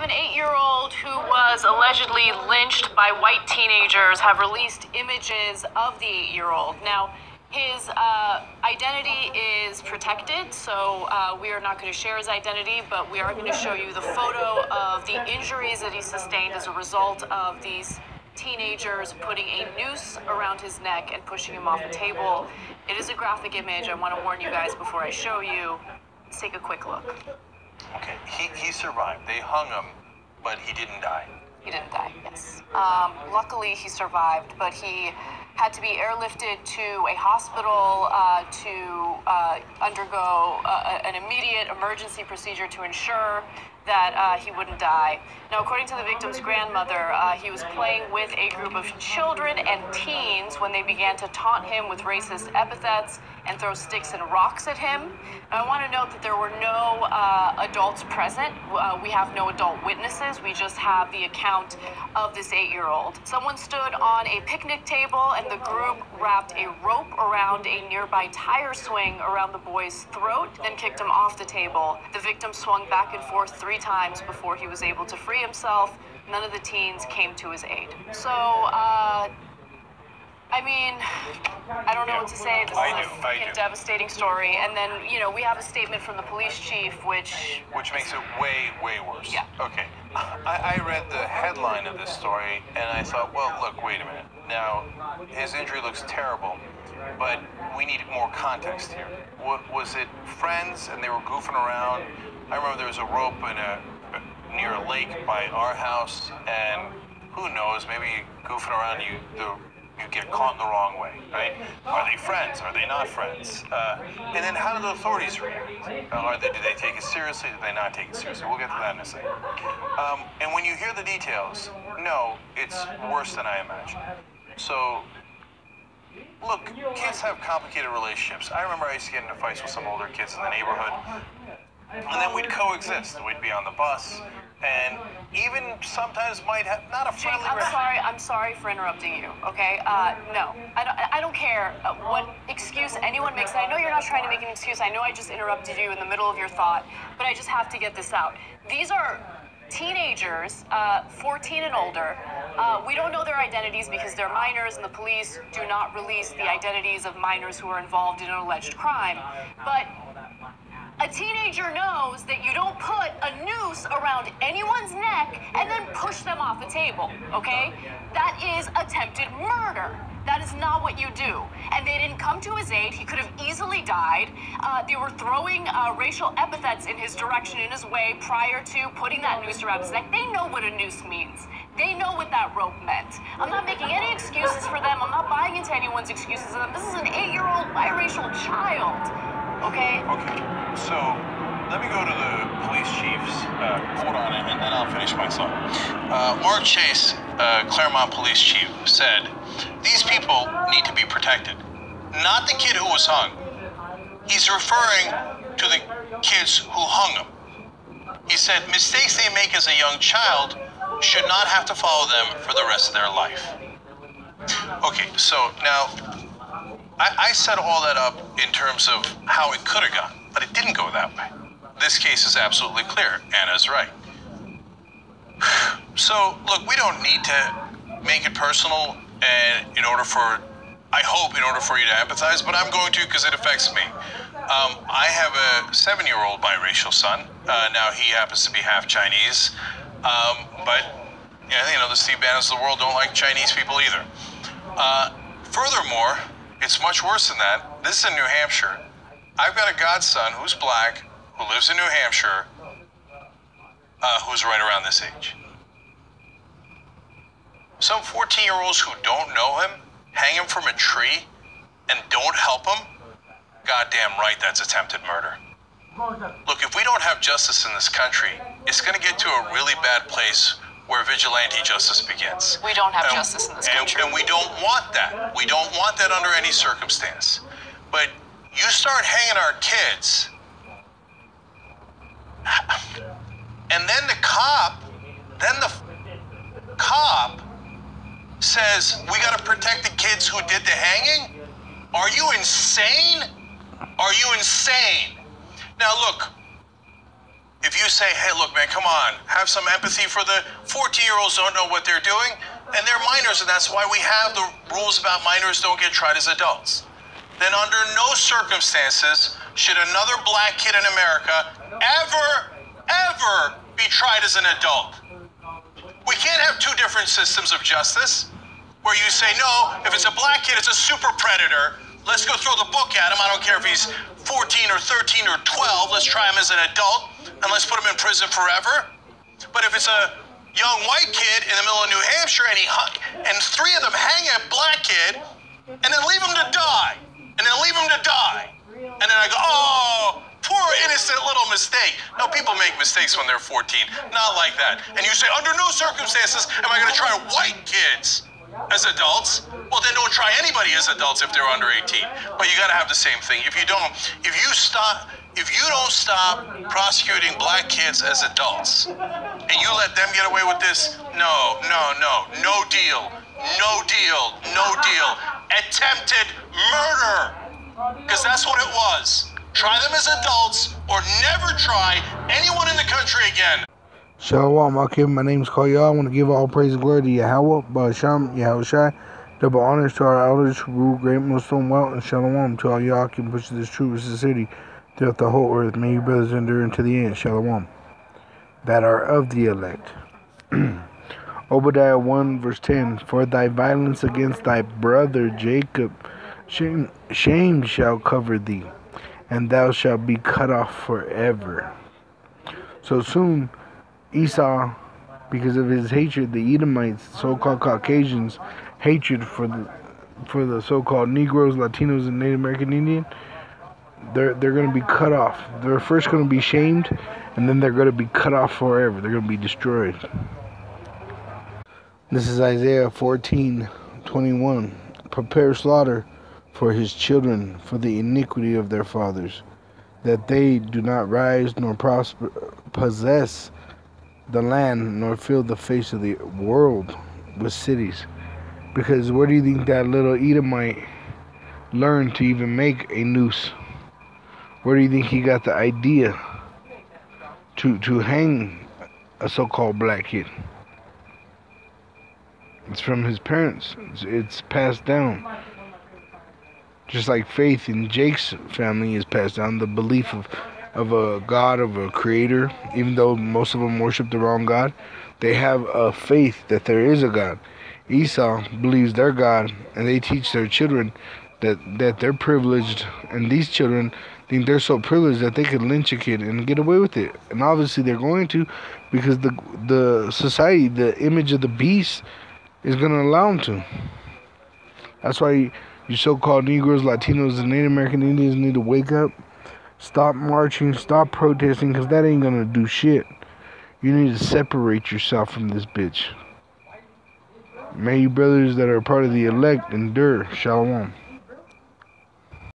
an 8-year-old who was allegedly lynched by white teenagers have released images of the 8-year-old. Now, his identity is protected, so we are not going to share his identity, but we are going to show you the photo of the injuries that he sustained as a result of these teenagers putting a noose around his neck and pushing him off the table. It is a graphic image. I want to warn you guys before I show you. Let's take a quick look. Okay, he survived. They hung him, but he didn't die. He didn't die, yes. Luckily, he survived, but he had to be airlifted to a hospital to undergo an immediate emergency procedure to ensure that he wouldn't die. Now, according to the victim's grandmother, he was playing with a group of children and teens when they began to taunt him with racist epithets and throw sticks and rocks at him. Now, I want to note that there were no adults present. We have no adult witnesses. We just have the account of this 8-year-old. Someone stood on a picnic table and the group wrapped a rope around a nearby tire swing around the boy's throat, then kicked him off the table. The victim swung back and forth 3 times before he was able to free himself. None of the teens came to his aid. So, I mean, I don't know what to say. This is a fucking devastating story. And then, you know, we have a statement from the police chief, which makes it way, way worse. Yeah. Okay. I read the headline of this story, and I thought, well, look, wait a minute. Now, his injury looks terrible, but we need more context here. Was it friends, and they were goofing around? I remember there was a rope near a lake by our house, and who knows, maybe goofing around, you get caught in the wrong way, right? Are they friends? Are they not friends? And then how do the authorities react? Do they take it seriously? Do they not take it seriously? We'll get to that in a second. And when you hear the details, no, it's worse than I imagined. So, look, kids have complicated relationships. I remember I used to get into fights with some older kids in the neighborhood, and then we'd coexist. We'd be on the bus, and even sometimes might have not a friendly. Jake, I'm sorry for interrupting you. Okay, no, I don't care what excuse anyone makes. I know you're not trying to make an excuse. I know I just interrupted you in the middle of your thought, but I just have to get this out. These are teenagers, 14 and older. We don't know their identities because they're minors, and the police do not release the identities of minors who are involved in an alleged crime. But a teenager knows that you don't put a noose around anyone's neck and then push them off a table, okay? That is attempted murder. That is not what you do. And they didn't come to his aid. He could have easily died. They were throwing racial epithets in his direction, in his way, prior to putting that noose around his neck. They know what a noose means. They know what that rope meant. I'm not making any excuses for them. I'm not buying into anyone's excuses of them. This is an 8-year-old biracial child, okay? Okay, so let me go to the police chief's quote on it, and then I'll finish my thought. Mark Chase, Claremont police chief, said, "These people need to be protected. Not the kid who was hung." He's referring to the kids who hung him. He said, "Mistakes they make as a young child should not have to follow them for the rest of their life." Okay, so now, I set all that up in terms of how it could have gone, but it didn't go that way. This case is absolutely clear. Anna's right. So, look, we don't need to make it personal, and I hope in order for you to empathize, but I'm going to because it affects me. I have a 7-year-old biracial son. Now he happens to be half Chinese, but the Steve Bannons of the world don't like Chinese people either. Furthermore, it's much worse than that. This is in New Hampshire. I've got a godson who's black, who lives in New Hampshire, who's right around this age. Some 14-year-olds who don't know him hang him from a tree and don't help him? Goddamn right, that's attempted murder. Look, if we don't have justice in this country, it's going to get to a really bad place where vigilante justice begins. We don't have justice in this country. And we don't want that. We don't want that under any circumstance. But you start hanging our kids, and then the cop says, we got to protect the kids who did the hanging? Are you insane? Are you insane? Now look, if you say, hey, look, man, come on, have have some empathy for the 14-year-olds don't know what they're doing, and they're minors, and that's why we have the rules about minors don't get tried as adults. Then under no circumstances should another black kid in America ever be tried as an adult. We can't have two different systems of justice where you say, no, if it's a black kid, it's a super predator. Let's go throw the book at him. I don't care if he's 14 or 13 or 12. Let's try him as an adult and let's put him in prison forever. But if it's a young white kid in the middle of New Hampshire and three of them hang a black kid and then leave him to die, and then leave him to die. And then I go, oh, poor innocent little mistake. No, people make mistakes when they're 14. Not like that. And you say, under no circumstances am I going to try white kids as adults. Well, then don't try anybody as adults if they're under 18. But you got to have the same thing. If you don't stop prosecuting black kids as adults, and you let them get away with this, no deal. Attempted murder. Because that's what it was. Try them as adults or never try anyone in the country again. Shalom, Akim. My name is Koya. I want to give all praise and glory to Yahweh, Ba'asham, Yahushai. Double honors to our elders who rule great Muslim wealth, and Shalom to all y'all who push this truth as a city throughout the whole earth. May you brothers endure unto the end. Shalom. That are of the elect. Obadiah 1 verse 10. For thy violence against thy brother Jacob, shame shall cover thee, and thou shalt be cut off forever. So soon Esau, because of his hatred, the Edomites, so-called Caucasians, hatred for the so-called Negroes, Latinos, and Native American Indian, they're going to be cut off. They're first going to be shamed, and then they're going to be cut off forever. They're going to be destroyed. This is Isaiah 14:21. Prepare slaughter for his children, for the iniquity of their fathers, that they do not rise nor possess the land, nor fill the face of the world with cities. Because where do you think that little Edomite learned to even make a noose? Where do you think he got the idea to hang a so-called black kid? It's from his parents. It's passed down. Just like faith in Jake's family is passed down, the belief of a God, of a creator, even though most of them worship the wrong God, they have a faith that there is a God. Esau believes their God, and they teach their children that they're privileged, and these children think they're so privileged that they could lynch a kid and get away with it. And obviously they're going to, because the society, the image of the beast, is going to allow them to. That's why you so-called Negroes, Latinos, and Native American Indians need to wake up. Stop marching, stop protesting, because that ain't going to do shit. You need to separate yourself from this bitch. May you brothers that are part of the elect endure. Shalom.